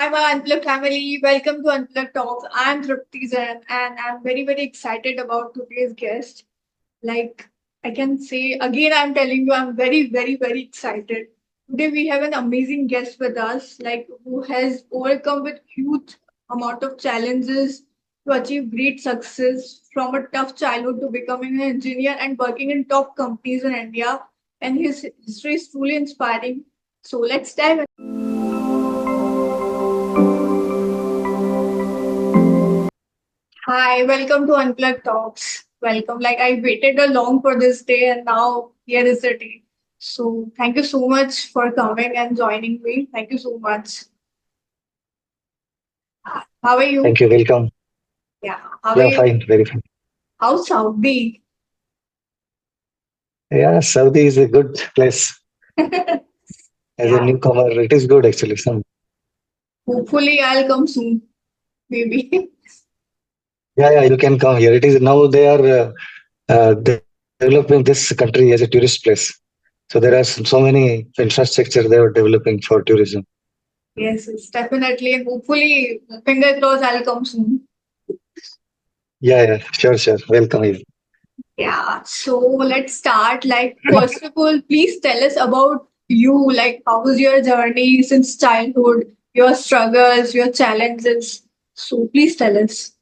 Hi, my Unplugged family. Welcome to Unplugged Talks. I'm Trapti Jain, and I'm very excited about today's guest. Like, I can say again, I'm telling you, I'm very excited. Today, we have an amazing guest with us, like, who has overcome with huge amount of challenges to achieve great success from a tough childhood to becoming an engineer and working in top companies in India. And his history is truly inspiring. So, let's dive. Hi, welcome to Unplugged Talks. Welcome. Like I waited a long for this day and now here is the day. So thank you so much for coming and joining me. Thank you so much. How are you? Thank you. Welcome. Yeah. How are Yeah, you? fine. Very fine. How's Saudi? Yeah, Saudi is a good place. As a Yeah. newcomer, it is good actually. Hopefully I'll come soon. Maybe. Yeah, you can come here. It is now they are developing this country as a tourist place. So there are so many infrastructure they are developing for tourism. Yes, definitely. And hopefully, finger crossed, I'll come soon. Yeah, sure. Welcome here. Yeah, so let's start. Like, first of all, please tell us about you. Like, how was your journey since childhood, your struggles, your challenges? So, please tell us.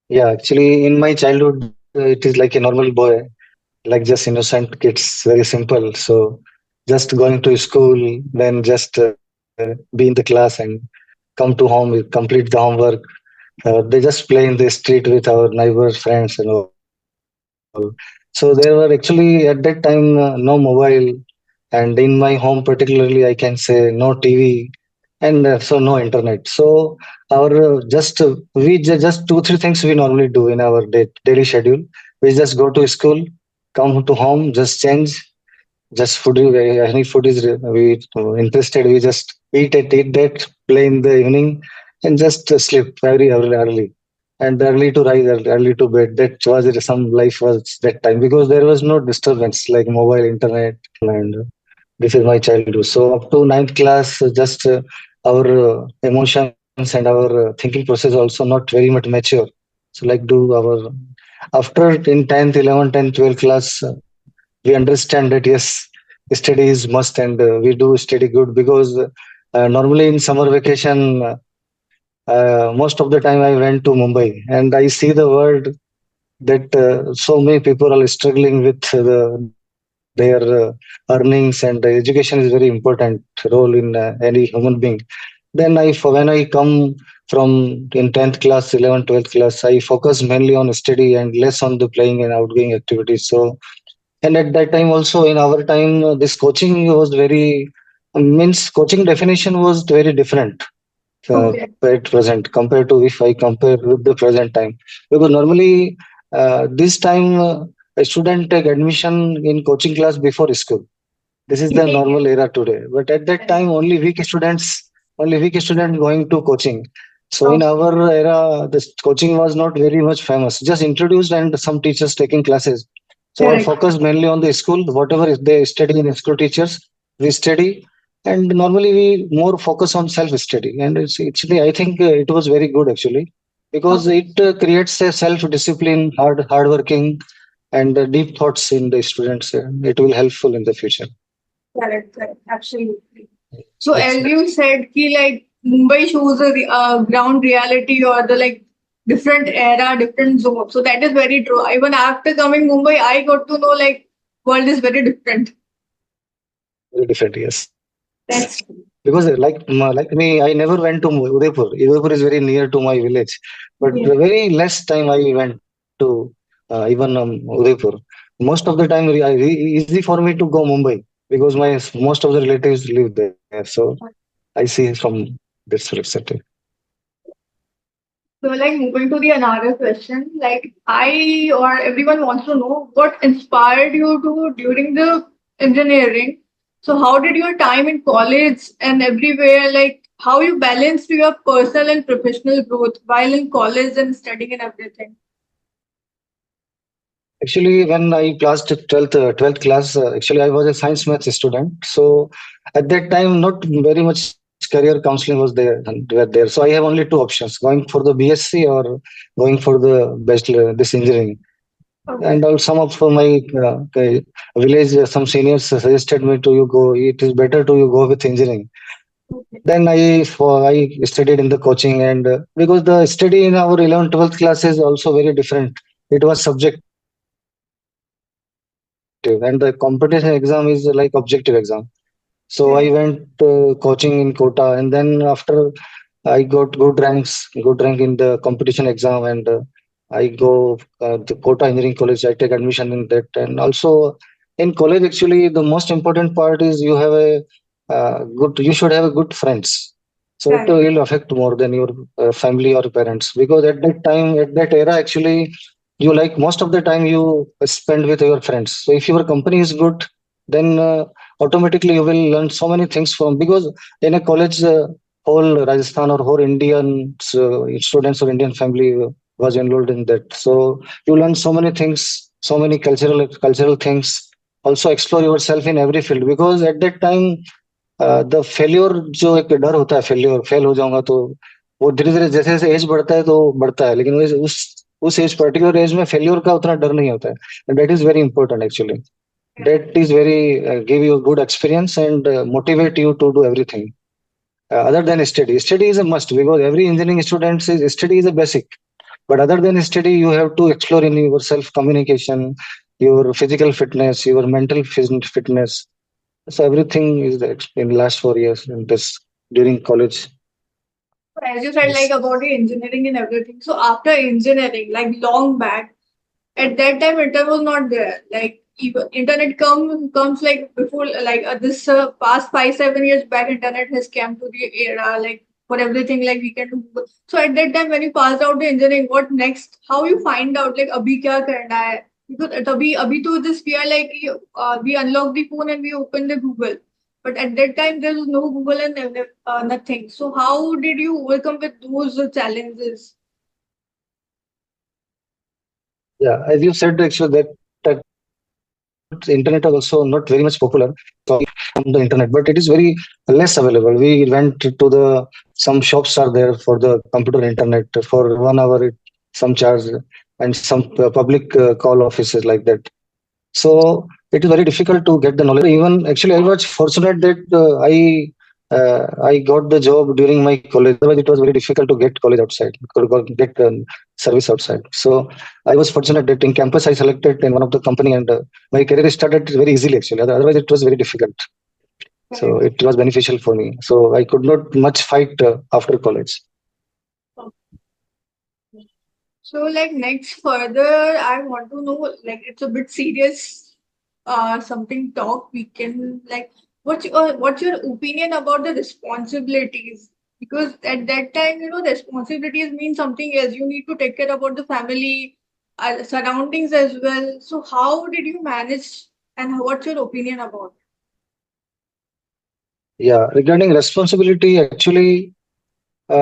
Yeah, actually, in my childhood, it is like a normal boy, like just innocent kids, very simple. So just going to school, then just be in the class and come to home, complete the homework. They just play in the street with our neighbors, friends, and all. So there were actually at that time no mobile, and in my home particularly, I can say no TV, and so no internet. So our we just two three things we normally do in our daily schedule. We just go to school, come to home, just change, just food. Any food is we interested, we just eat that, play in the evening, and just sleep very early and early to rise, early to bed. That was it. Some life was that time because there was no disturbance like mobile, internet, and this is my childhood. So up to ninth class, just our emotions and our thinking process also not very much mature. So like do our after in 10th, 11th, and 12th class, we understand that yes, study is must, and we do study good because normally in summer vacation, most of the time I went to Mumbai and I see the world that so many people are struggling with their earnings, and education is very important role in any human being. Then when I come from in 10th class, 11th, 12th class, I focus mainly on study and less on the playing and outgoing activities. So, and at that time also in our time, this coaching was very means coaching definition was very different Okay. at present compared to if I compare with the present time. Because normally this time a student take admission in coaching class before school. This is the normal era today. But at that time, only weak students going to coaching. So in our era, this coaching was not very much famous. Just introduced and some teachers taking classes. So our Correct. focus mainly on the school, whatever is they study in school teachers, we study. And normally we more focus on self-study. And actually, I think it was very good actually because Okay. it creates a self-discipline, hard working, and deep thoughts in the students. It will helpful in the future. Correct. Absolutely. So, Yes. as you said, ki like Mumbai shows a ground reality or the like different era, different zone. So that is very true. Even after coming Mumbai, I got to know like world is very different. Very different, yes. That's Because like me, I never went to Udaipur. Udaipur is very near to my village, but yeah. very less time I went to even Udaipur. Most of the time, easy for me to go Mumbai because my most of the relatives live there. So I see from this perspective. So like moving to the another question, like I or everyone wants to know what inspired you to during the engineering. So how did your time in college and everywhere like how you balanced your personal and professional growth while in college and studying and everything? Actually, when I passed 12th class, actually I was a science maths student. So at that time, not very much career counseling was there and were there. So I have only two options: going for the BSc or going for the bachelor, this engineering. Okay. And also some of my village, some seniors suggested me to you go. It is better to you go with engineering. Okay. Then I studied in the coaching, and because the study in our 11th 12th class is also very different. It was subjective, and the competition exam is like objective exam. So I went coaching in Kota, and then after I got good rank in the competition exam, and I go the Kota Engineering College. I take admission in that, and also in college. Actually, the most important part is you have a good. You should have a good friends. So it Right. will affect more than your family or parents, because at that time, at that era, actually, you like most of the time you spend with your friends. So if your company is good, then automatically you will learn so many things from, because in a college. Whole Rajasthan or whole Indian students or Indian family was enrolled in that. So you learn so many things, so many cultural things. Also explore yourself in every field, because at that time the failure जो एक डर होता है, failure fail हो जाऊंगा तो वो धीरे धीरे जैसे जैसे एज बढ़ता है तो बढ़ता है, लेकिन उस एज पर्टिकुलर एज में फेल्योर का उतना डर नहीं होता है. That is very important actually. That is very give you good experience and motivate you to do everything. Other than study, study is a must, because every engineering student says study is a basic. But other than study, you have to explore in your self communication, your physical fitness, your mental fitness. So everything is in the last 4 years in this during college. As you said, like Yes. about the engineering and everything. So after engineering, like long back, at that time internet was not there. Like even internet comes like before, like this past 5 7 years back, internet has come to the era. Like for everything, like we can do Google. So at that time, when you passed out the engineering, what next? How you find out like abhi kya karna hai? Because abhi to just we are like we unlock the phone and we open the Google. But at that time, there was no Google and nothing. So how did you overcome with those challenges? Yeah, as you said, actually, that time internet was also not very much popular. On the internet, but it is very less available. We went to the some shops are there for the computer internet for 1 hour, some charge, and some public call offices like that. So it is very difficult to get the knowledge. Even actually, I was fortunate that I got the job during my college. Otherwise, it was very difficult to get college outside, get service outside. So I was fortunate that in campus I selected in one of the company, and my career started very easily. Actually, otherwise it was very difficult. So Correct. it was beneficial for me. So I could not much fight after college. So, like next further, I want to know, like it's a bit serious, something talk we can like. What's your opinion about the responsibilities? Because at that time, responsibilities mean something else. You need to take care about the family, surroundings as well. So, how did you manage, and what's your opinion about? Yeah, regarding responsibility, actually,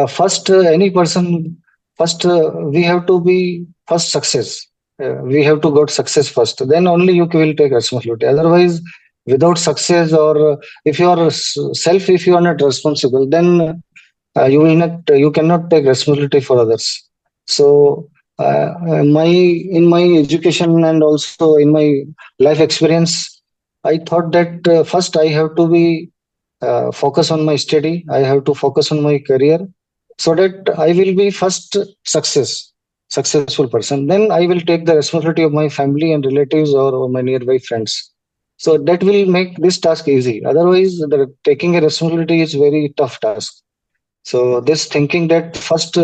first any person, first we have to be first success. We have to got success first. Then only you will take responsibility. Otherwise, without success, or if you are self, if you are not responsible, then you will not. You cannot take responsibility for others. So my in my education and also in my life experience, I thought that first I have to be focus on my study. I have to focus on my career, so that I will be first successful person. Then I will take the responsibility of my family and relatives, or my nearby friends. So that will make this task easy. Otherwise, taking a responsibility is very tough task. So this thinking that first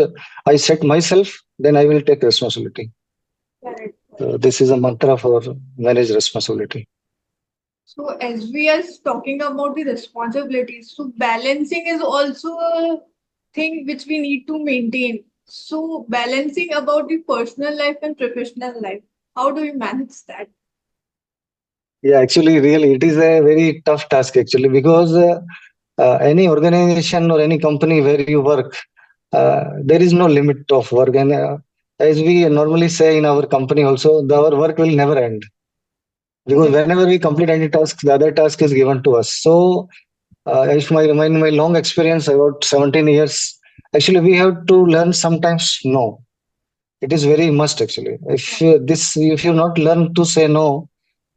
I set myself, then I will take responsibility. Correct. This is a mantra for manage responsibility. So as we are talking about the responsibilities, so balancing is also a thing which we need to maintain. So balancing about the personal life and professional life, how do you manage that? Yeah, actually, really, it is a very tough task actually, because any organization or any company where you work, there is no limit of work. And as we normally say in our company also, our work will never end, because Correct. whenever we complete any task, the other task is given to us. So if my long experience about 17 years, actually we have to learn sometimes no. It is very must actually. If you not learn to say no,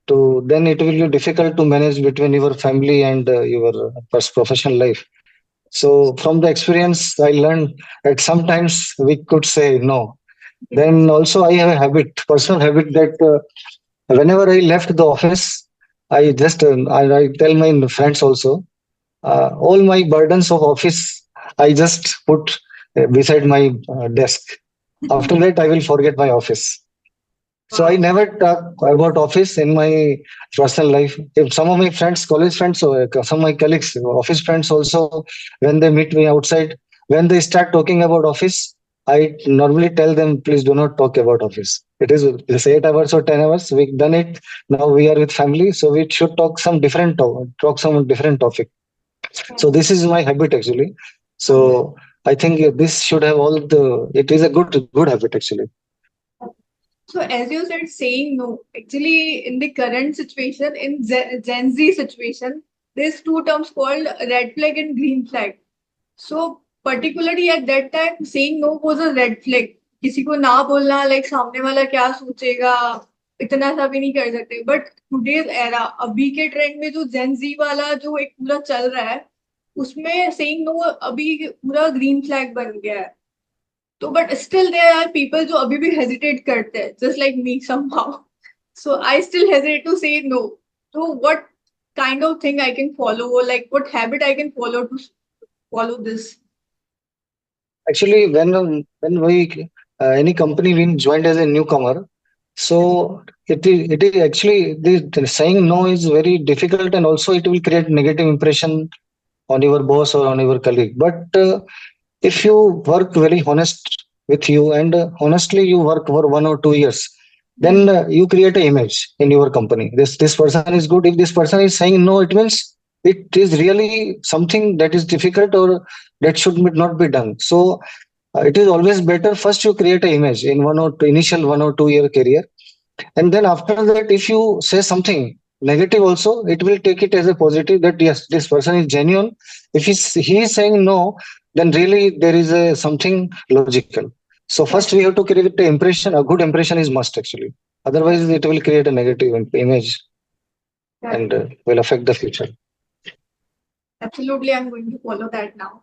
to then it will be difficult to manage between your family and your professional life. So from the experience, I learned that sometimes we could say no. Yes. Then also I have a habit, personal habit that whenever I left the office, I tell my friends also all my burdens of office I just put beside my desk. After that, I will forget my office. So I Wow. never talk about office in my personal life. If some of my friends, college friends, or some of my colleagues, office friends also, when they meet me outside, when they start talking about office, I normally tell them, please do not talk about office. It is just 8 hours or 10 hours. We've done it. Now we are with family, so we should talk some different topic. So this is my habit actually. So I think this should have all the. It is a good habit actually. So, as you said, saying no, actually, in the current situation, in Gen Z situation, there's two terms called red flag and green flag. So, particularly at that time, saying no was a red flag. किसी को ना बोलना, like सामने वाला क्या सोचेगा, इतना सा भी नहीं कर सकते. But today's era, अभी के ट्रेंड में जो Gen Z वाला जो एक पूरा चल रहा है, उसमें saying no अभी पूरा green flag बन गया है. तो but still there are people जो अभी भी हेजिटेट करते हैं just like me somehow so I still hesitate to say no तो what kind of thing I can follow or like what habit I can follow to follow this. Actually, when we any company being joined as a newcomer, so it is actually the saying no is very difficult, and also it will create negative impression on your boss or on your colleague. But if you work very honest with you and honestly you work for 1 or 2 years, then Hmm. you create an image in your company. This person is good. If this person is saying no, it means it is really something that is difficult or that should not be done. So it is always better first you create an image in initial 1 or 2 year career, and then after that if you say something negative also, it will take it as a positive that yes, this person is genuine. If he is saying no, then really there is a something logical. So first we Correct. have to create the impression. A good impression is must actually, otherwise Correct. it will create a negative image and Correct. will affect the future. Absolutely, I'm going to follow that now.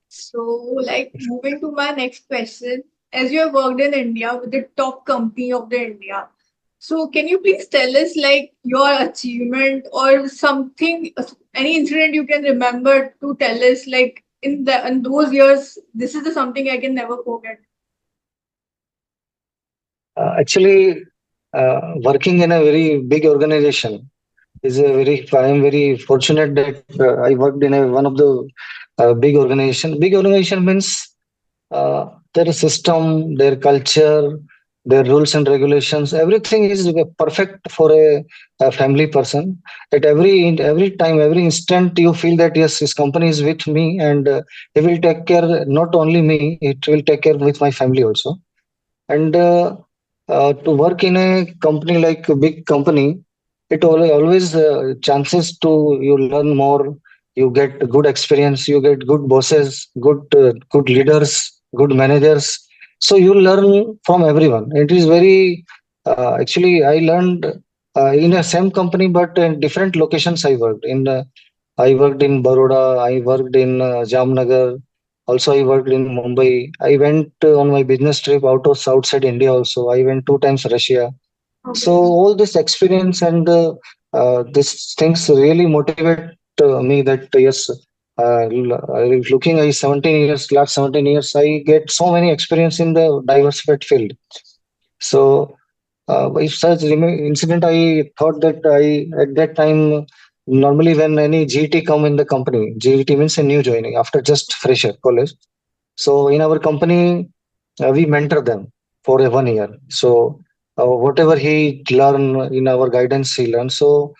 So, like moving to my next question, as you have worked in India with the top company of the India, so can you please tell us like your achievement or something, any incident you can remember to tell us like in those years, this is the something I can never forget. Actually, working in a very big organization is a very. I am very fortunate that I worked in one of the big organization. Big organization means their system, their culture, their rules and regulations. Everything is perfect for a family person. At every time, every instant, you feel that yes, this company is with me, and it will take care not only me. It will take care with my family also. And to work in a company like a big company, it always chances to you learn more. You get good experience. You get good bosses, good leaders, good managers. So you learn from everyone. It is very actually I learned in the same company, but in different locations. I worked in Baroda. I worked in Jamnagar. Also, I worked in Mumbai. I went on my business trip outside India. Also, I went 2 times Russia. So Okay. all this experience and these things really motivate me. That yes, looking at 17 years, last 17 years, I get so many experience in the diversified field. So if such incident, I thought that I at that time normally when any GT come in the company, GT means a new joining after just fresher college. So in our company, we mentor them for a 1 year. So whatever he learn in our guidance, he learns. So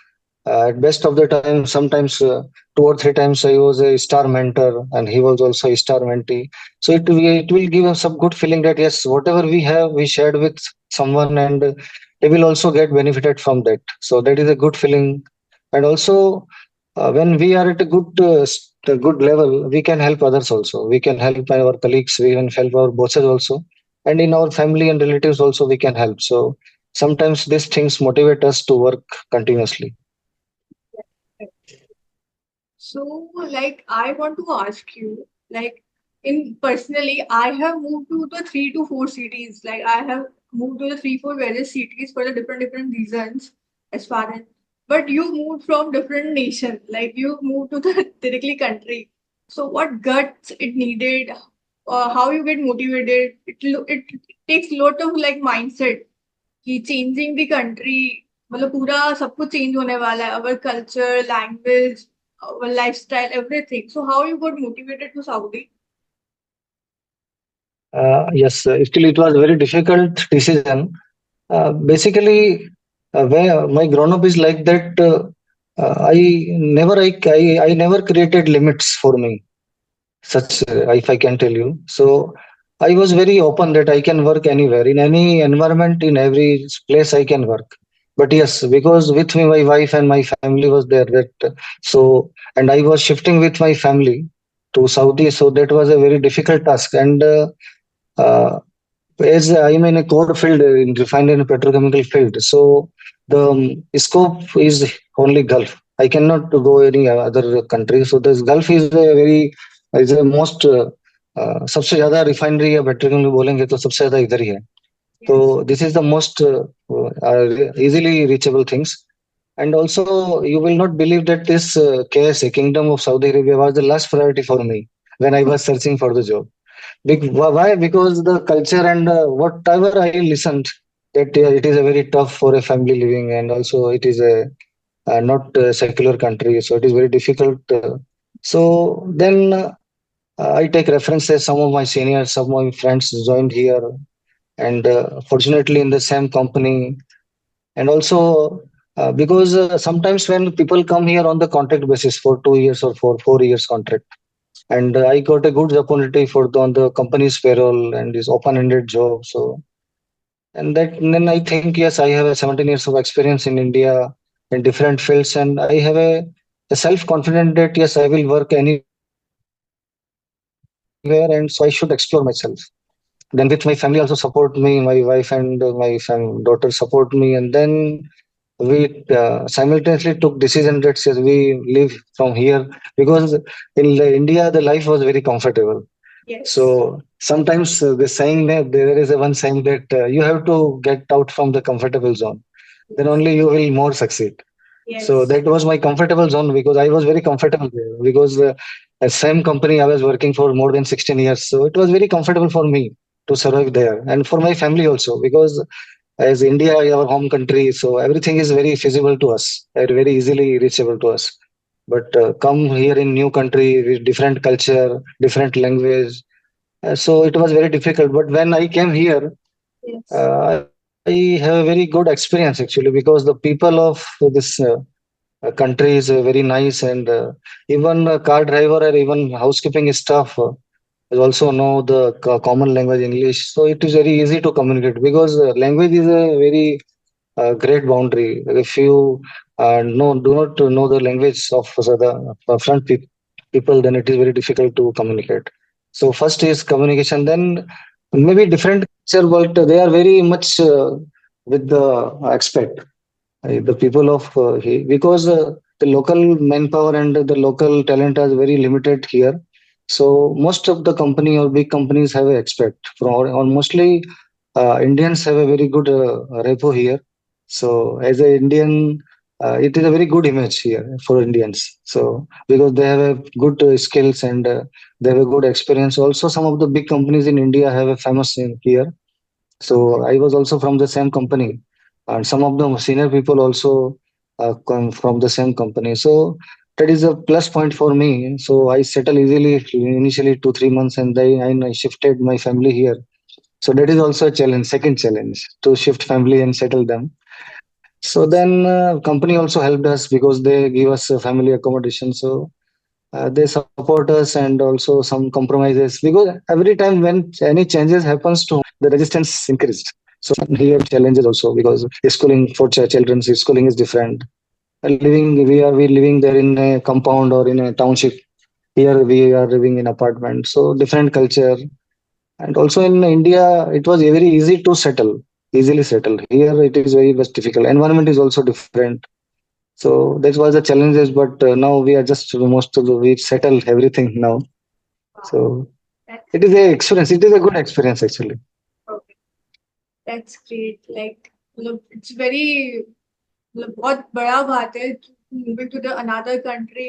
at best of the time, sometimes 2 or 3 times I was a star mentor, and he was also a star mentee. So it will give us some good feeling that yes, whatever we have, we shared with someone, and they will also get benefited from that. So that is a good feeling, and also. when we are at a good level, we can help others also. We can help our colleagues, we can help our bosses also, and in our family and relatives also we can help. So sometimes these things motivate us to work continuously. So, like, I want to ask you, like, in personally, I have moved to the 3 to 4 cities. Like, I have moved to the 3, 4 various cities for the different reasons, as far as. But you moved from different nation. Like, you moved to the directly country. So, what guts it needed? How you get motivated? It takes a lot of like mindset कि changing the country मतलब पूरा सब कुछ change होने वाला है our culture language lifestyle everything so how you got motivated to Saudi Yes, still it was a very difficult decision. Basically, where my grown up is like that. I never created limits for me. Such, if I can tell you. So I was very open that I can work anywhere, in any environment, in every place I can work. But yes, because with me, my wife and my family was there. And I was shifting with my family to Saudi, so that was a very difficult task. And uh, as I'm in a core field in refined and petrochemical field, so the scope is only Gulf. I cannot go any other country. So this Gulf is a most सबसे ज्यादा refinery या petrochemical बोलेंगे तो सबसे ज्यादा इधर ही है. So yes this is the most easily reachable things. And also, you will not believe that this KSA, Kingdom of Saudi Arabia, was the last priority for me when I was searching for the job. Why? Because the culture and whatever I listened, that it is a very tough for a family living, and also it is a not a secular country, so it is very difficult. So then I take references. Some of my seniors, some of my friends joined here, and fortunately in the same company. And also because sometimes when people come here on the contract basis for 2 years or for 4 years contract, and I got a good opportunity on the company's payroll and this open-ended job. So and then I think yes, I have a 17 years of experience in India in different fields, and I have a self-confidence that yes, I will work anywhere, and so I should explore myself. Then with my family also support me, my wife and daughter support me, and then we simultaneously took decision that says we live from here because India the life was very comfortable. Yes So sometimes the saying that there is a one saying that you have to get out from the comfortable zone, then only you will more succeed. So yes that was my comfortable zone because I was very comfortable there because the same company I was working for more than 16 years. So it was very comfortable for me to survive there and for my family also because as India, our home country, so everything is very feasible to us, very easily reachable to us. But come here in new country with different culture, different language, so it was very difficult. But when I came here, yes I have a very good experience actually because the people of this country is very nice, and even car driver or even housekeeping staff also know the common language English. So it is very easy to communicate because language is a very great boundary. If you do not know the language of the people, then it is very difficult to communicate. So first is communication, then maybe different culture, but they are very much with the expect the people of because the local manpower and the local talent are very limited here. So most of the company or big companies have a expect from or mostly Indians have a very good repo here. So as a Indian, it is a very good image here for Indians, so because they have a good skills and they have a good experience. Also some of the big companies in India have a famous in here. So I was also from the same company, and some of the senior people also come from the same company. So that is a plus point for me. So I settle easily initially 2 3 months, and then I shifted my family here. So that is also a challenge, second challenge to shift family and settle them. So then company also helped us because they give us family accommodation. So they support us and also some compromises because every time when any changes happens to home, the resistance increased. So here challenges also because schooling for children's schooling is different. we living there in a compound or in a township. Here we are living in apartment, so different culture. And also in India, it was very easy to settle, easily settle. Here it is very much difficult. Environment is also different. So that was the challenges. But now we are just most of the we settle everything now. So Wow, that's it is a experience. It is a good experience actually. okay. That's great. Like, look, it's very मतलब बहुत बड़ा बात है moving to the another country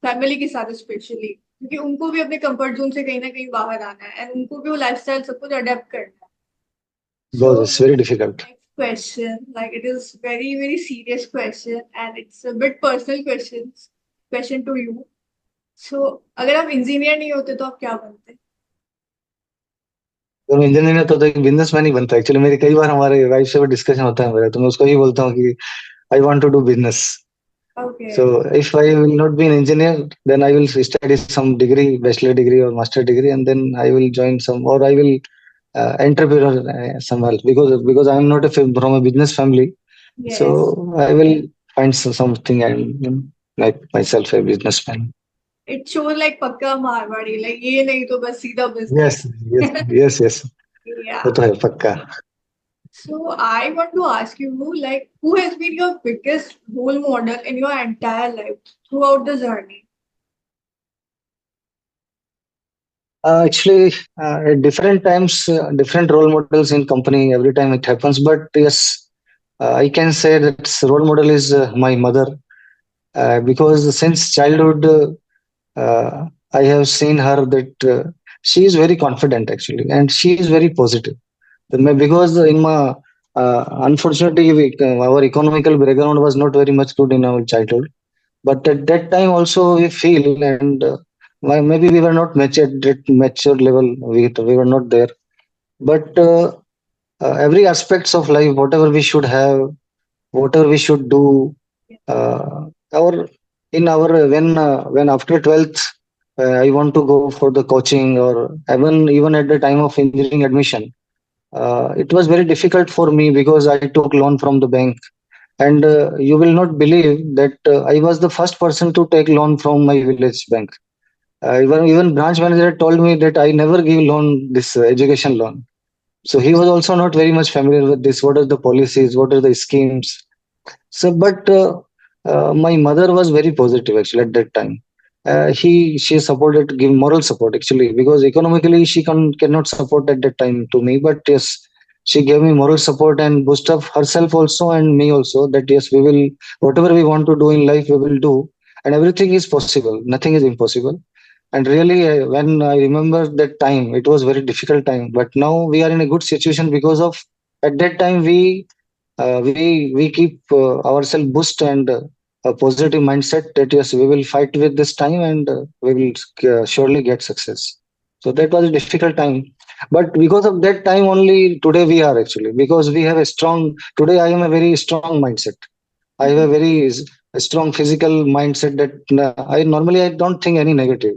family के साथ specially क्योंकि उनको भी अपने कंफर्ट जोन से कहीं ना कहीं बाहर आना है एंड उनको भी वो लाइफस्टाइल सब कुछ अडेप्ट करना है so Because it's very difficult. Next question like it is very very serious question and it's a bit personal question to you so अगर आप इंजीनियर नहीं होते तो आप क्या बनते तो इंजीनियर तो एक बिजनेसमैन ही बनता है एक्चुअली। मेरी कई बार हमारे वाइफ से भी डिस्कशन होता है मेरा, तो मैं उसको ही बोलता हूँ कि I want to do business. Okay So if I will not be an engineer, then I will study some degree, bachelor degree or master degree, and then I will join some, or I will entrepreneur somewhere else, because I am not from a business family. So yes I will find something and make myself a businessman. It शोर like पक्का Marwari like ये नहीं तो बस सीधा Yes, business yes, yes, yes. या वो तो है पक्का. So I want to ask you, like, who has been your biggest role model in your entire life throughout the journey? Actually, at different times, different role models in company. Every time it happens, but yes, I can say that role model is my mother. Because since childhood, I have seen her that she is very confident actually, and she is very positive. Because in my unfortunately, our economical background was not very much good in our childhood. But at that time also we feel, and maybe we were not mature at that mature level. We were not there. But every aspects of life, whatever we should have, whatever we should do, our in our when after 12th I want to go for the coaching, or even at the time of engineering admission, it was very difficult for me because I took loan from the bank. And you will not believe that I was the first person to take loan from my village bank. Even branch manager told me that I never give loan, this education loan. So he was also not very much familiar with this. What are the policies? What are the schemes? So, but my mother was very positive actually at that time. She supported, give moral support actually, because economically she cannot support at that time to me. But yes, she gave me moral support and boost up herself also and me also. That yes, we will, whatever we want to do in life, we will do, and everything is possible. Nothing is impossible. And really, when I remember that time, it was very difficult time. But now we are in a good situation because of at that time we keep ourselves boost and a positive mindset that yes, we will fight with this time, and we will surely get success. So that was a difficult time, but because of that time only today we are actually, because we have a strong, today I am a very strong mindset. I have a very a strong physical mindset that I normally I don't think any negative.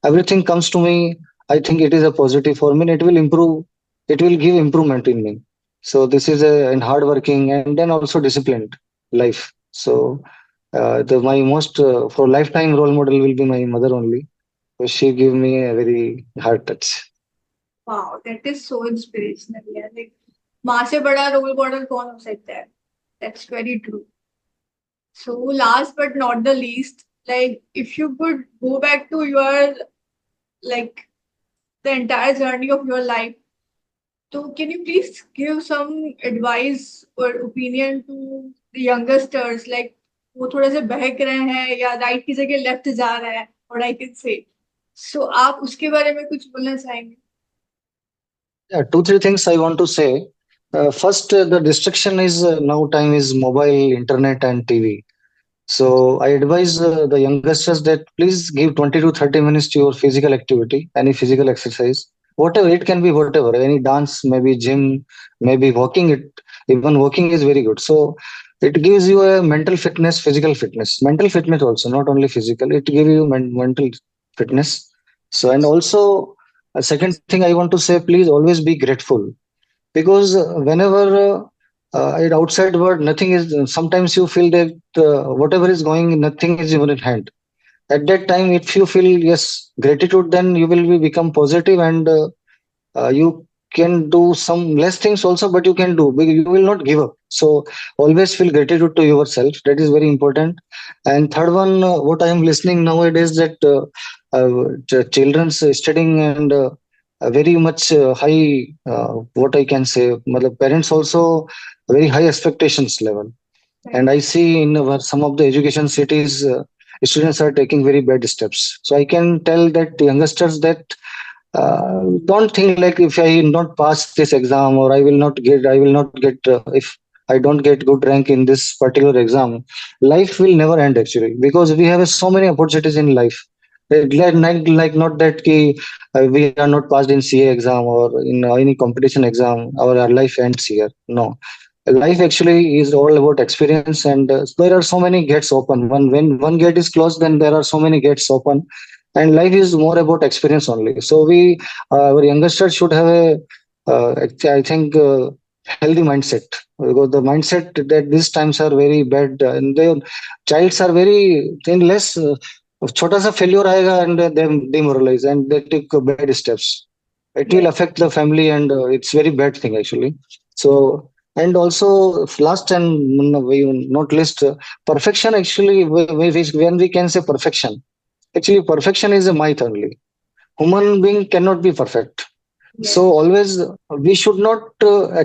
Everything comes to me, I think it is a positive for me, and it will improve, it will give improvement in me. So this is a and hardworking and then also disciplined life. So the my most for lifetime role model will be my mother only. So she give me a very hard touch. Wow, that is so inspirational. Yeah, like माँ से बड़ा role model कौन हो सकता है? That's very true. So last but not the least, like if you could go back to your like the entire journey of your life, so can you please give some advice or opinion to the youngsters? Like वो थोड़े से बहक रहे हैं या right की जगह left जा रहे हैं और आई कैन से सो आप उसके बारे में कुछ बोलना चाहेंगे Yeah, two three things I want to say. First, the distraction is now time is mobile, internet, and TV. So I advise the youngsters that please give 20 to 30 minutes to your physical activity, any physical exercise, whatever it can be, whatever, any dance, maybe gym, maybe walking. It even walking is very good. So it gives you a mental fitness, physical fitness, mental fitness also, not only physical. It gives you mental fitness. So and also a second thing I want to say, please always be grateful, because whenever at outside world, nothing is. Sometimes you feel that whatever is going, nothing is even in hand. At that time, if you feel yes gratitude, then you will be become positive and you can do some less things also, but you can do. You will not give up. So always feel gratitude to yourself. That is very important. And third one, what I am listening nowadays that children's studying and very much high. What I can say, parents also very high expectations level. And Right. I see in some of the education cities, students are taking very bad steps. So I can tell that youngsters that don't think like if I not pass this exam or I will not get if I don't get good rank in this particular exam, life will never end actually because we have so many opportunities in life. Like not that we are not passed in CA exam or in any competition exam, our life ends here. No, life actually is all about experience, and there are so many gates open. When one gate is closed, then there are so many gates open, and life is more about experience only. So we our youngsters should have a I think healthy mindset, because the mindset that these times are very bad, and the childs are very in less छोटा सा failure आएगा and they demoralize and they take bad steps. It will Yes. affect the family, and it's very bad thing actually. So, and also last and we not least, perfection actually, when we can say perfection, actually perfection is a myth only. Human being cannot be perfect. So Yes. always we should not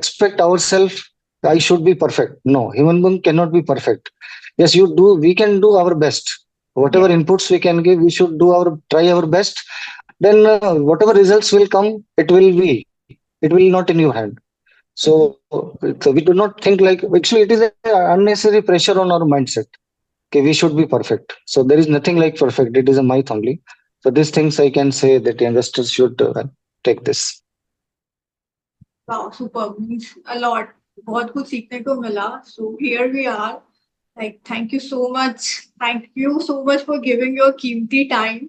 expect ourselves I should be perfect. No, human being cannot be perfect. Yes, we can do our best. Whatever Yes. inputs we can give, we should try our best. Then whatever results will come, it will not in your hand. So, Mhm. so we do not think like, actually it is a unnecessary pressure on our mindset. Okay, we should be perfect. So there is nothing like perfect. It is a myth only. So these things I can say that investors should take this. Wow, super. Means a lot. बहुत कुछ सीखने को मिला. So here we are. Like, thank you so much. Thank you so much for giving your कीमती time.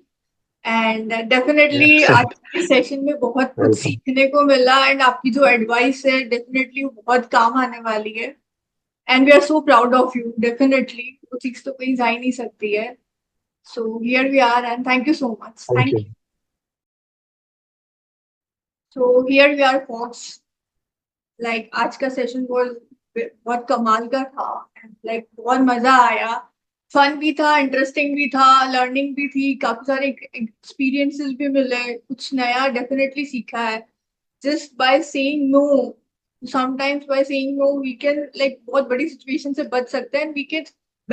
And Yeah. Definitely आज के session में बहुत कुछ Welcome. सीखने को मिला एंड आपकी जो एडवाइस है डेफिनेटली बहुत काम आने वाली है and we are so proud of you definitely वो चीज तो कहीं जा ही नहीं सकती है so here we are and thank you so much Thank thank you. You so here we are folks like आज का सेशन बहुत कमाल का था लाइक बहुत मजा आया फन भी था इंटरेस्टिंग भी था लर्निंग भी थी काफी सारे एक्सपीरियंसेस भी मिले कुछ नया डेफिनेटली सीखा है just by saying no sometimes by saying no we can like बहुत बड़ी situation से बच सकते हैं and we can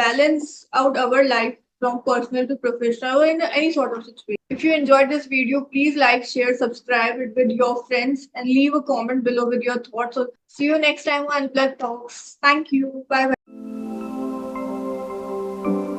balance out our life from personal to professional or in any sort of situation. If you enjoyed this video, please like, share, subscribe it with your friends and leave a comment below with your thoughts. So see you next time on Unplugged Talks. Thank you. Bye bye.